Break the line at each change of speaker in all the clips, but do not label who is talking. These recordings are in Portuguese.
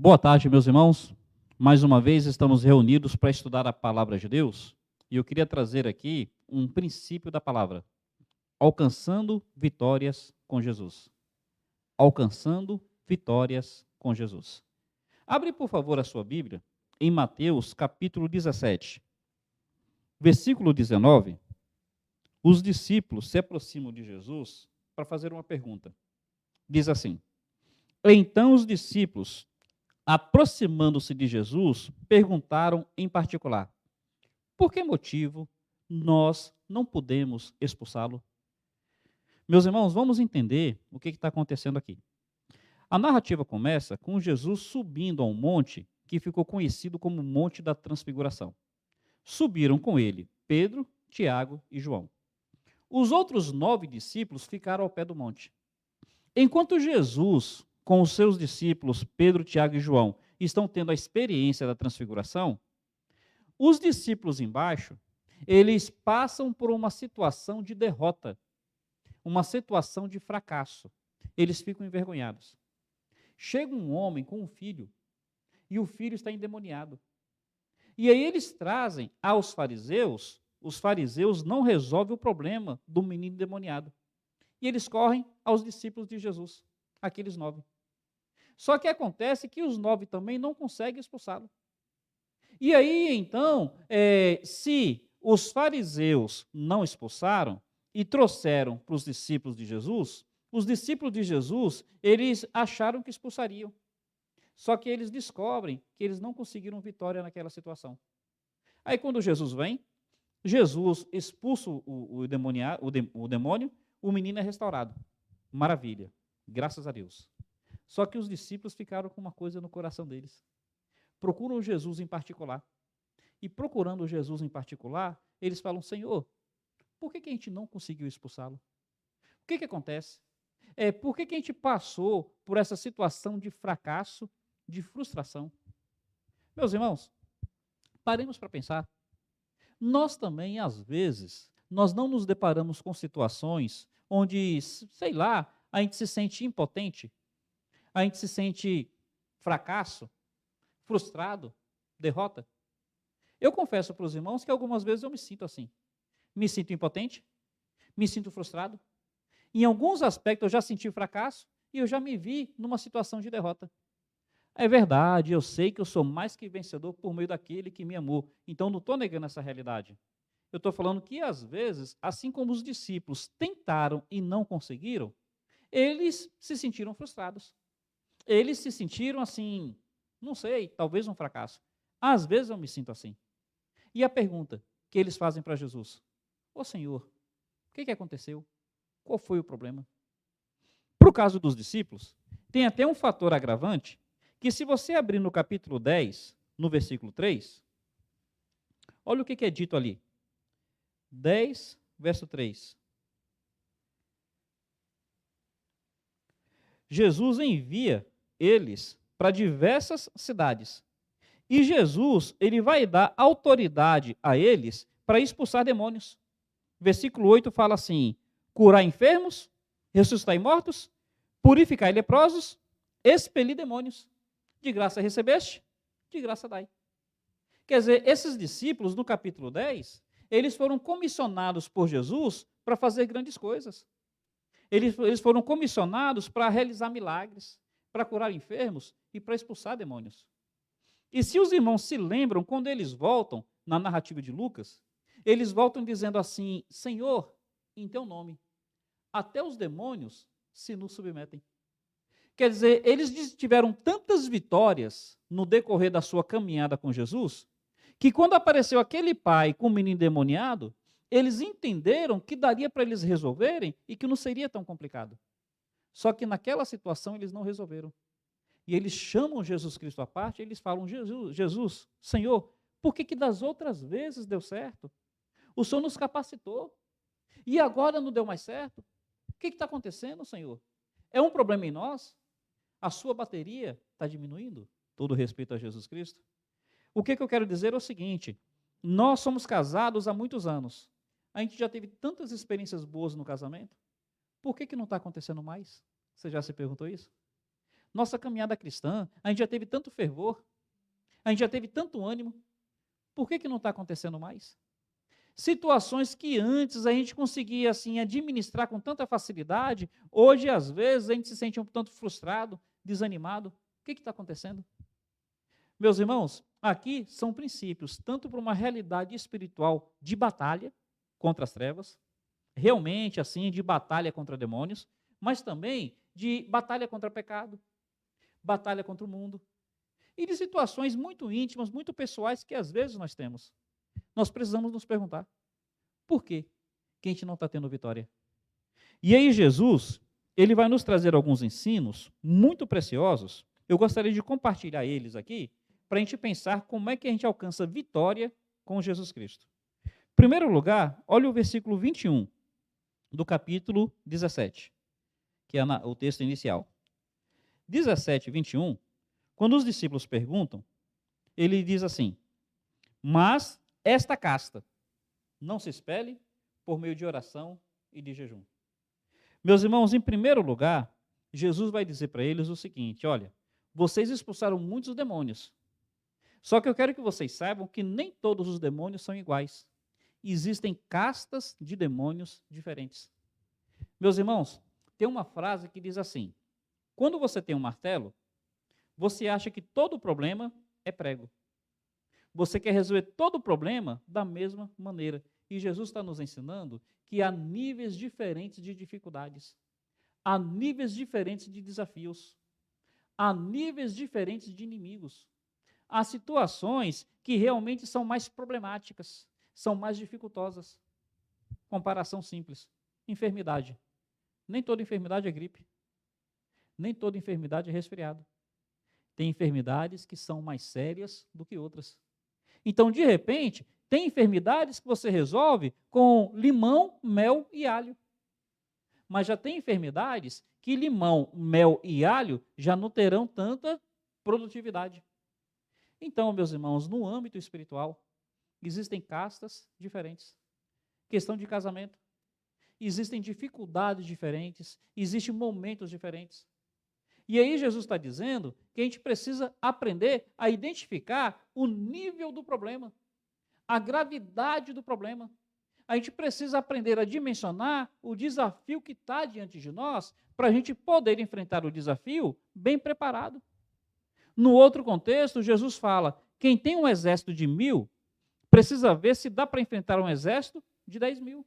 Boa tarde, meus irmãos. Mais uma vez estamos reunidos para estudar a palavra de Deus e eu queria trazer aqui um princípio da palavra: alcançando vitórias com Jesus. Alcançando vitórias com Jesus. Abre, por favor, a sua Bíblia em Mateus, capítulo 17, versículo 19. Os discípulos se aproximam de Jesus para fazer uma pergunta. Diz assim: Então os discípulos, aproximando-se de Jesus, perguntaram em particular: por que motivo nós não podemos expulsá-lo? Meus irmãos, vamos entender o que está acontecendo aqui. A narrativa começa com Jesus subindo a um monte que ficou conhecido como Monte da Transfiguração. Subiram com ele Pedro, Tiago e João. Os outros 9 discípulos ficaram ao pé do monte. Enquanto Jesus, com os seus discípulos, Pedro, Tiago e João, estão tendo a experiência da transfiguração, os discípulos embaixo, eles passam por uma situação de derrota, uma situação de fracasso. Eles ficam envergonhados. Chega um homem com um filho, e o filho está endemoniado. E aí eles trazem aos fariseus, os fariseus não resolvem o problema do menino endemoniado. E eles correm aos discípulos de Jesus, aqueles 9. Só que acontece que os 9 também não conseguem expulsá-lo. E aí, então, se os fariseus não expulsaram e trouxeram para os discípulos de Jesus, os discípulos de Jesus, eles acharam que expulsariam. Só que eles descobrem que eles não conseguiram vitória naquela situação. Aí, quando Jesus vem, Jesus expulsa o demônio, o menino é restaurado. Maravilha, graças a Deus. Só que os discípulos ficaram com uma coisa no coração deles. Procuram Jesus em particular. E procurando Jesus em particular, eles falam: Senhor, por que a gente não conseguiu expulsá-lo? O que acontece? Por que a gente passou por essa situação de fracasso, de frustração? Meus irmãos, paremos para pensar. Nós também, às vezes, nós não nos deparamos com situações onde, sei lá, a gente se sente impotente, a gente se sente fracasso, frustrado, derrota. Eu confesso para os irmãos que algumas vezes eu me sinto assim. Me sinto impotente, me sinto frustrado. Em alguns aspectos eu já senti fracasso e eu já me vi numa situação de derrota. É verdade, eu sei que eu sou mais que vencedor por meio daquele que me amou. Então não estou negando essa realidade. Eu estou falando que às vezes, assim como os discípulos tentaram e não conseguiram, eles se sentiram frustrados. Eles se sentiram assim, não sei, talvez um fracasso. Às vezes eu me sinto assim. E a pergunta que eles fazem para Jesus: Ô Senhor, o que aconteceu? Qual foi o problema? Para o caso dos discípulos, tem até um fator agravante, que se você abrir no capítulo 10, no versículo 3, olha o que é dito ali. 10, verso 3. Jesus envia eles para diversas cidades. E Jesus, ele vai dar autoridade a eles para expulsar demônios. Versículo 8 fala assim: curar enfermos, ressuscitar mortos, purificar leprosos, expelir demônios. De graça recebeste, de graça dai. Quer dizer, esses discípulos, no capítulo 10, eles foram comissionados por Jesus para fazer grandes coisas. Eles foram comissionados para realizar milagres, para curar enfermos e para expulsar demônios. E se os irmãos se lembram, quando eles voltam na narrativa de Lucas, eles voltam dizendo assim: Senhor, em teu nome, até os demônios se nos submetem. Quer dizer, eles tiveram tantas vitórias no decorrer da sua caminhada com Jesus, que quando apareceu aquele pai com o menino endemoniado, eles entenderam que daria para eles resolverem e que não seria tão complicado. Só que naquela situação eles não resolveram. E eles chamam Jesus Cristo à parte, e eles falam: Jesus, Senhor, por que das outras vezes deu certo? O Senhor nos capacitou. E agora não deu mais certo? O que está acontecendo, Senhor? É um problema em nós? A sua bateria está diminuindo? Todo respeito a Jesus Cristo. O que eu quero dizer é o seguinte: nós somos casados há muitos anos. A gente já teve tantas experiências boas no casamento. Por que não está acontecendo mais? Você já se perguntou isso? Nossa caminhada cristã, a gente já teve tanto fervor, a gente já teve tanto ânimo, por que não está acontecendo mais? Situações que antes a gente conseguia assim administrar com tanta facilidade, hoje às vezes a gente se sente um tanto frustrado, desanimado. O que está acontecendo? Meus irmãos, aqui são princípios, tanto para uma realidade espiritual de batalha contra as trevas, realmente assim, de batalha contra demônios, mas também de batalha contra o pecado, batalha contra o mundo, e de situações muito íntimas, muito pessoais que às vezes nós temos. Nós precisamos nos perguntar, por que a gente não está tendo vitória? E aí Jesus, ele vai nos trazer alguns ensinos muito preciosos. Eu gostaria de compartilhar eles aqui, para a gente pensar como é que a gente alcança vitória com Jesus Cristo. Em primeiro lugar, olha o versículo 21 do capítulo 17, que é o texto inicial. 17, 21, quando os discípulos perguntam, ele diz assim: mas esta casta não se expele por meio de oração e de jejum. Meus irmãos, em primeiro lugar, Jesus vai dizer para eles o seguinte: olha, vocês expulsaram muitos demônios, só que eu quero que vocês saibam que nem todos os demônios são iguais. Existem castas de demônios diferentes. Meus irmãos, tem uma frase que diz assim: quando você tem um martelo, você acha que todo problema é prego. Você quer resolver todo o problema da mesma maneira. E Jesus está nos ensinando que há níveis diferentes de dificuldades, há níveis diferentes de desafios, há níveis diferentes de inimigos. Há situações que realmente são mais problemáticas, são mais dificultosas. Comparação simples: enfermidade. Nem toda enfermidade é gripe. Nem toda enfermidade é resfriado. Tem enfermidades que são mais sérias do que outras. Então, de repente, tem enfermidades que você resolve com limão, mel e alho. Mas já tem enfermidades que limão, mel e alho já não terão tanta produtividade. Então, meus irmãos, no âmbito espiritual, existem castas diferentes. Questão de casamento. Existem dificuldades diferentes, existem momentos diferentes. E aí Jesus está dizendo que a gente precisa aprender a identificar o nível do problema, a gravidade do problema. A gente precisa aprender a dimensionar o desafio que está diante de nós, para a gente poder enfrentar o desafio bem preparado. No outro contexto, Jesus fala: quem tem um exército de 1000, precisa ver se dá para enfrentar um exército de 10.000.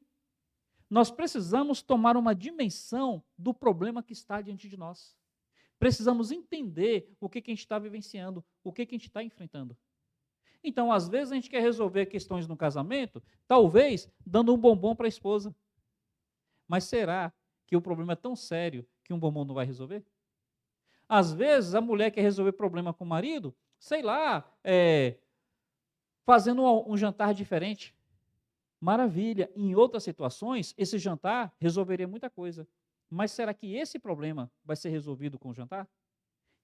Nós precisamos tomar uma dimensão do problema que está diante de nós. Precisamos entender o que a gente está vivenciando, o que a gente está enfrentando. Então, às vezes, a gente quer resolver questões no casamento, talvez dando um bombom para a esposa. Mas será que o problema é tão sério que um bombom não vai resolver? Às vezes, a mulher quer resolver problema com o marido, sei lá, fazendo um jantar diferente. Maravilha. Em outras situações, esse jantar resolveria muita coisa. Mas será que esse problema vai ser resolvido com o jantar?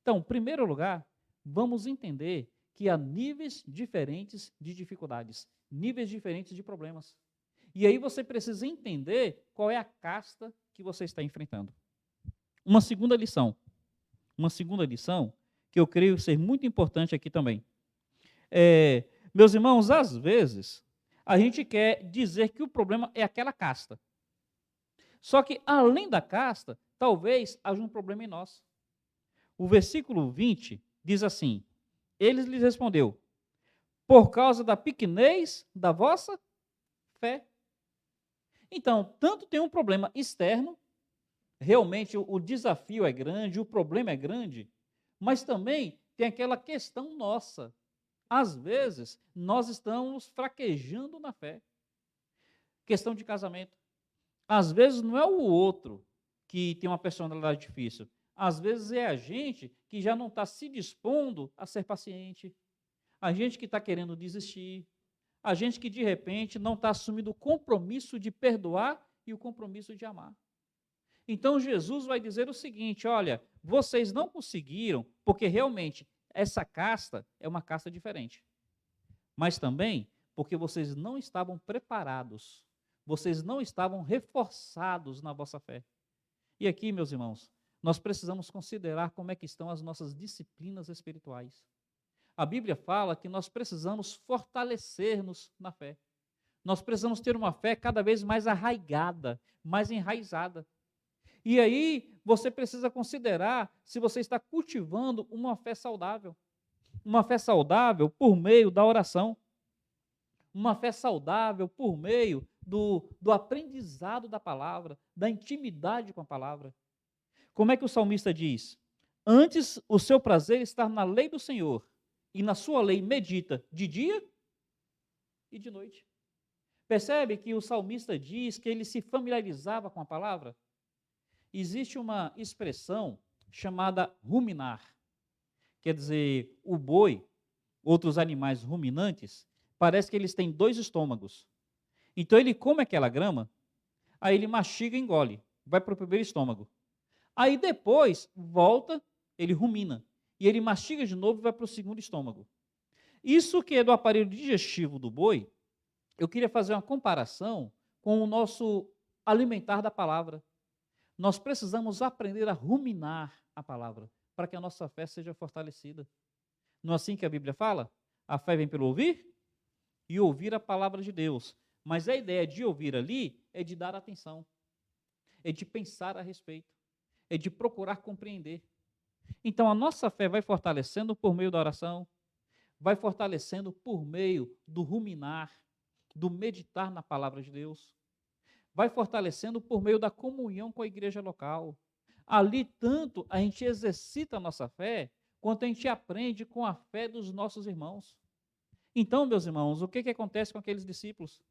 Então, em primeiro lugar, vamos entender que há níveis diferentes de dificuldades, níveis diferentes de problemas. E aí você precisa entender qual é a casta que você está enfrentando. Uma segunda lição que eu creio ser muito importante aqui também. Meus irmãos, às vezes, a gente quer dizer que o problema é aquela casta. Só que, além da casta, talvez haja um problema em nós. O versículo 20 diz assim: ele lhes respondeu: por causa da pequenez da vossa fé. Então, tanto tem um problema externo, realmente o desafio é grande, o problema é grande, mas também tem aquela questão nossa. Às vezes, nós estamos fraquejando na fé. Questão de casamento. Às vezes não é o outro que tem uma personalidade difícil. Às vezes é a gente que já não está se dispondo a ser paciente. A gente que está querendo desistir. A gente que, de repente, não está assumindo o compromisso de perdoar e o compromisso de amar. Então, Jesus vai dizer o seguinte: olha, vocês não conseguiram, porque realmente essa casta é uma casta diferente. Mas também porque vocês não estavam preparados. Vocês não estavam reforçados na vossa fé. E aqui, meus irmãos, nós precisamos considerar como é que estão as nossas disciplinas espirituais. A Bíblia fala que nós precisamos fortalecer-nos na fé. Nós precisamos ter uma fé cada vez mais arraigada, mais enraizada. E aí, você precisa considerar se você está cultivando uma fé saudável. Uma fé saudável por meio da oração. Uma fé saudável por meio do aprendizado da palavra, da intimidade com a palavra. Como é que o salmista diz? Antes o seu prazer está na lei do Senhor, e na sua lei medita de dia e de noite. Percebe que o salmista diz que ele se familiarizava com a palavra? Existe uma expressão chamada ruminar. Quer dizer, o boi, outros animais ruminantes, parece que eles têm 2 estômagos. Então ele come aquela grama, aí ele mastiga e engole, vai para o primeiro estômago. Aí depois volta, ele rumina, e ele mastiga de novo e vai para o segundo estômago. Isso que é do aparelho digestivo do boi, eu queria fazer uma comparação com o nosso alimentar da palavra. Nós precisamos aprender a ruminar a palavra, para que a nossa fé seja fortalecida. Não é assim que a Bíblia fala? A fé vem pelo ouvir e ouvir a palavra de Deus. Mas a ideia de ouvir ali é de dar atenção, é de pensar a respeito, é de procurar compreender. Então a nossa fé vai fortalecendo por meio da oração, vai fortalecendo por meio do ruminar, do meditar na palavra de Deus, vai fortalecendo por meio da comunhão com a igreja local. Ali tanto a gente exercita a nossa fé, quanto a gente aprende com a fé dos nossos irmãos. Então, meus irmãos, o que acontece com aqueles discípulos?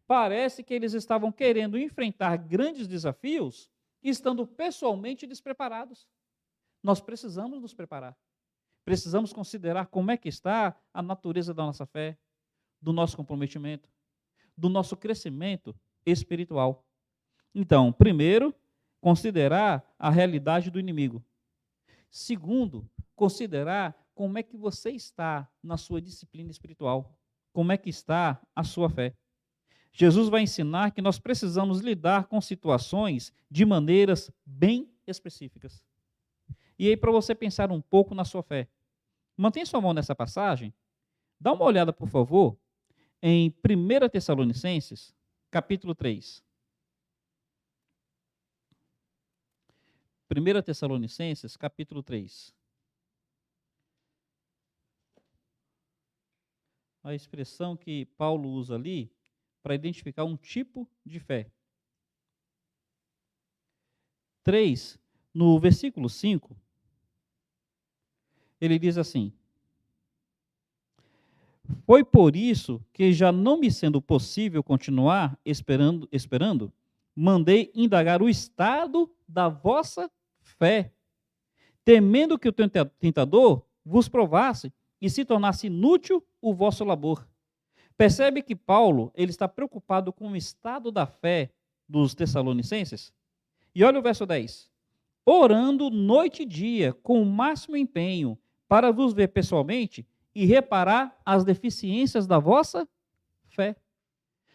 Parece que eles estavam querendo enfrentar grandes desafios, estando pessoalmente despreparados. Nós precisamos nos preparar. Precisamos considerar como é que está a natureza da nossa fé, do nosso comprometimento, do nosso crescimento espiritual. Então, primeiro, considerar a realidade do inimigo. Segundo, considerar como é que você está na sua disciplina espiritual, como é que está a sua fé. Jesus vai ensinar que nós precisamos lidar com situações de maneiras bem específicas. E aí, para você pensar um pouco na sua fé, mantenha sua mão nessa passagem, dá uma olhada, por favor, em 1 Tessalonicenses, capítulo 3. 1 Tessalonicenses, capítulo 3. A expressão que Paulo usa ali para identificar um tipo de fé. 3, no versículo 5, ele diz assim: foi por isso que, já não me sendo possível continuar esperando, mandei indagar o estado da vossa fé, temendo que o tentador vos provasse e se tornasse inútil o vosso labor. Percebe que Paulo ele está preocupado com o estado da fé dos tessalonicenses? E olha o verso 10. Orando noite e dia, com o máximo empenho, para vos ver pessoalmente e reparar as deficiências da vossa fé.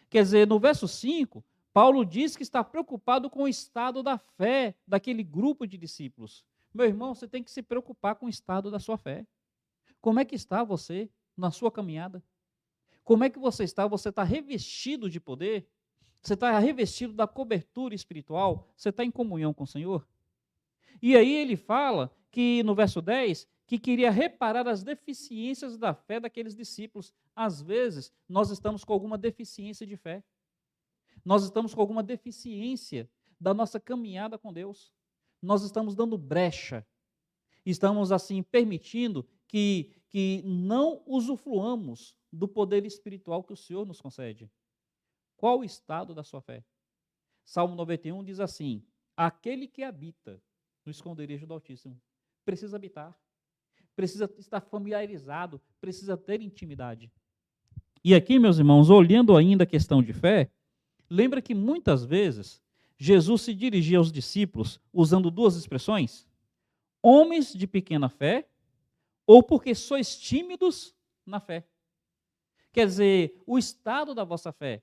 Quer dizer, no verso 5, Paulo diz que está preocupado com o estado da fé daquele grupo de discípulos. Meu irmão, você tem que se preocupar com o estado da sua fé. Como é que está você na sua caminhada? Como é que você está? Você está revestido de poder? Você está revestido da cobertura espiritual? Você está em comunhão com o Senhor? E aí ele fala que no verso 10, que queria reparar as deficiências da fé daqueles discípulos. Às vezes, nós estamos com alguma deficiência de fé. Nós estamos com alguma deficiência da nossa caminhada com Deus. Nós estamos dando brecha. Estamos, assim, permitindo que não usufruamos do poder espiritual que o Senhor nos concede. Qual o estado da sua fé? Salmo 91 diz assim: aquele que habita no esconderijo do Altíssimo precisa habitar, precisa estar familiarizado, precisa ter intimidade. E aqui, meus irmãos, olhando ainda a questão de fé, lembra que muitas vezes Jesus se dirigia aos discípulos usando 2 expressões: homens de pequena fé, ou porque sois tímidos na fé. Quer dizer, o estado da vossa fé.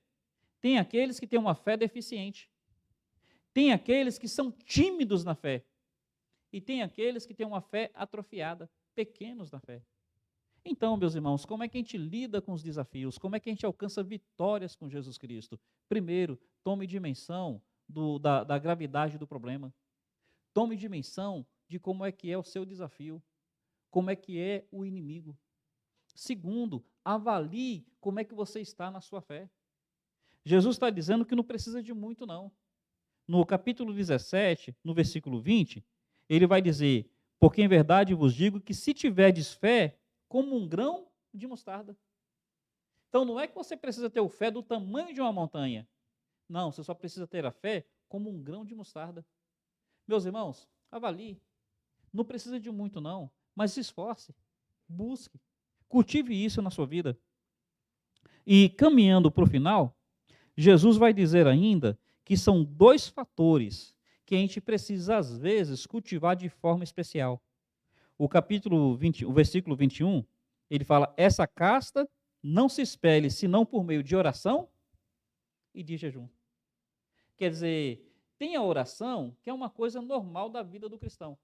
Tem aqueles que têm uma fé deficiente. Tem aqueles que são tímidos na fé. E tem aqueles que têm uma fé atrofiada, pequenos na fé. Então, meus irmãos, como é que a gente lida com os desafios? Como é que a gente alcança vitórias com Jesus Cristo? Primeiro, tome dimensão da gravidade do problema. Tome dimensão de como é que é o seu desafio, como é que é o inimigo. Segundo, avalie como é que você está na sua fé. Jesus está dizendo que não precisa de muito, não. No capítulo 17, no versículo 20, ele vai dizer: porque em verdade vos digo que se tiverdes fé como um grão de mostarda. Então não é que você precisa ter o fé do tamanho de uma montanha. Não, você só precisa ter a fé como um grão de mostarda. Meus irmãos, avalie. Não precisa de muito, não, mas se esforce, busque, cultive isso na sua vida. E caminhando para o final, Jesus vai dizer ainda que são dois fatores que a gente precisa, às vezes, cultivar de forma especial. O capítulo 20, o versículo 21, ele fala: essa casta não se espelhe senão por meio de oração e de jejum. Quer dizer, tem a oração, que é uma coisa normal da vida do cristão.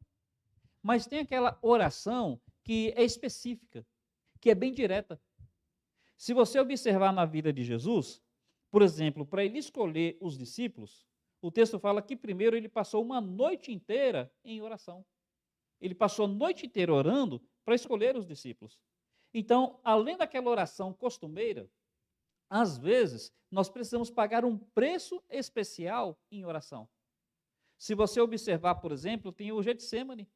Mas tem aquela oração que é específica, que é bem direta. Se você observar na vida de Jesus, por exemplo, para ele escolher os discípulos, o texto fala que primeiro ele passou uma noite inteira em oração. Ele passou a noite inteira orando para escolher os discípulos. Então, além daquela oração costumeira, às vezes nós precisamos pagar um preço especial em oração. Se você observar, por exemplo, tem o Getsêmani,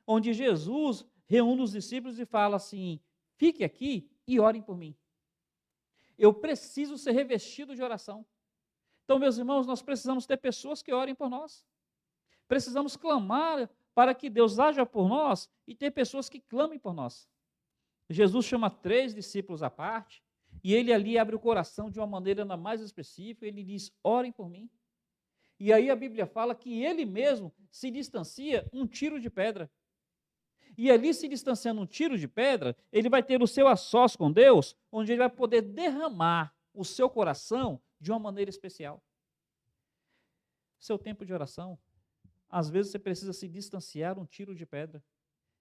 onde Jesus reúne os discípulos e fala assim: fique aqui e orem por mim. Eu preciso ser revestido de oração. Então, meus irmãos, nós precisamos ter pessoas que orem por nós. Precisamos clamar para que Deus haja por nós e ter pessoas que clamem por nós. Jesus chama 3 discípulos à parte e ele ali abre o coração de uma maneira ainda mais específica. Ele diz: orem por mim. E aí a Bíblia fala que ele mesmo se distancia um tiro de pedra. E ali, se distanciando um tiro de pedra, ele vai ter o seu a sós com Deus, onde ele vai poder derramar o seu coração de uma maneira especial. Seu tempo de oração, às vezes você precisa se distanciar um tiro de pedra,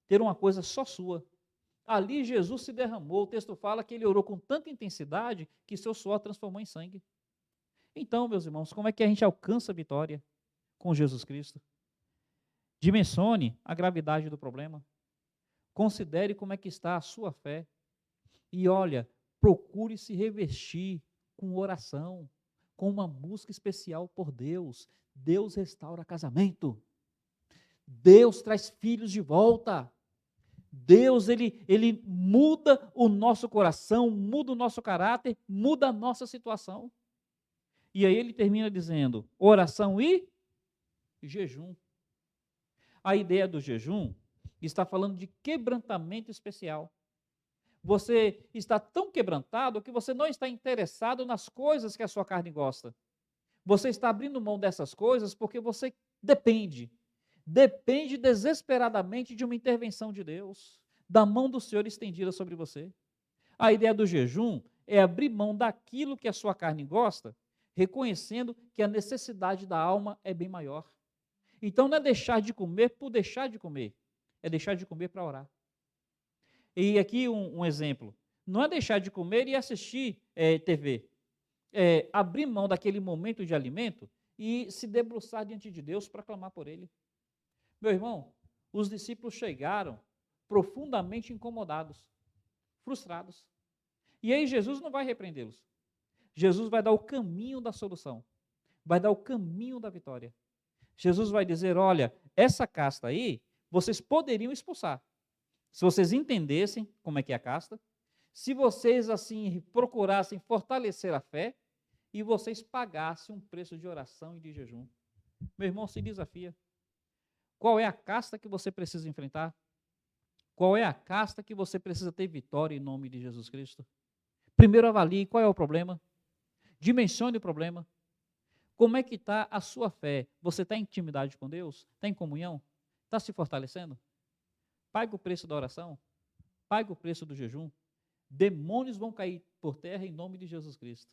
ter uma coisa só sua. Ali Jesus se derramou, o texto fala que ele orou com tanta intensidade que seu suor transformou em sangue. Então, meus irmãos, como é que a gente alcança a vitória com Jesus Cristo? Dimensione a gravidade do problema. Considere como é que está a sua fé. E olha, procure se revestir com oração, com uma busca especial por Deus. Deus restaura casamento. Deus traz filhos de volta. Deus, ele muda o nosso coração, muda o nosso caráter, muda a nossa situação. E aí ele termina dizendo: oração e jejum. A ideia do jejum está falando de quebrantamento especial. Você está tão quebrantado que você não está interessado nas coisas que a sua carne gosta. Você está abrindo mão dessas coisas porque você depende desesperadamente de uma intervenção de Deus, da mão do Senhor estendida sobre você. A ideia do jejum é abrir mão daquilo que a sua carne gosta, reconhecendo que a necessidade da alma é bem maior. Então não é deixar de comer por deixar de comer, é deixar de comer para orar. E aqui um exemplo, não é deixar de comer e assistir TV, é abrir mão daquele momento de alimento e se debruçar diante de Deus para clamar por ele. Meu irmão, os discípulos chegaram profundamente incomodados, frustrados. E aí Jesus não vai repreendê-los. Jesus vai dar o caminho da solução, vai dar o caminho da vitória. Jesus vai dizer: olha, essa casta aí, vocês poderiam expulsar. Se vocês entendessem como é que é a casta, se vocês assim procurassem fortalecer a fé e vocês pagassem um preço de oração e de jejum. Meu irmão, se desafia. Qual é a casta que você precisa enfrentar? Qual é a casta que você precisa ter vitória em nome de Jesus Cristo? Primeiro avalie qual é o problema. Dimensione o problema. Como é que está a sua fé? Você está em intimidade com Deus? Está em comunhão? Está se fortalecendo? Pague o preço da oração. Pague o preço do jejum. Demônios vão cair por terra em nome de Jesus Cristo.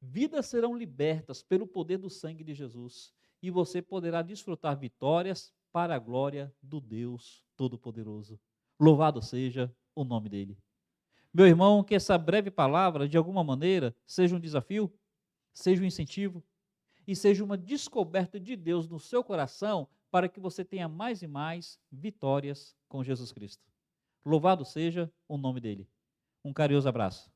Vidas serão libertas pelo poder do sangue de Jesus. E você poderá desfrutar vitórias para a glória do Deus Todo-Poderoso. Louvado seja o nome dele. Meu irmão, que essa breve palavra, de alguma maneira, seja um desafio, seja um incentivo e seja uma descoberta de Deus no seu coração para que você tenha mais e mais vitórias com Jesus Cristo. Louvado seja o nome dele. Um carinhoso abraço.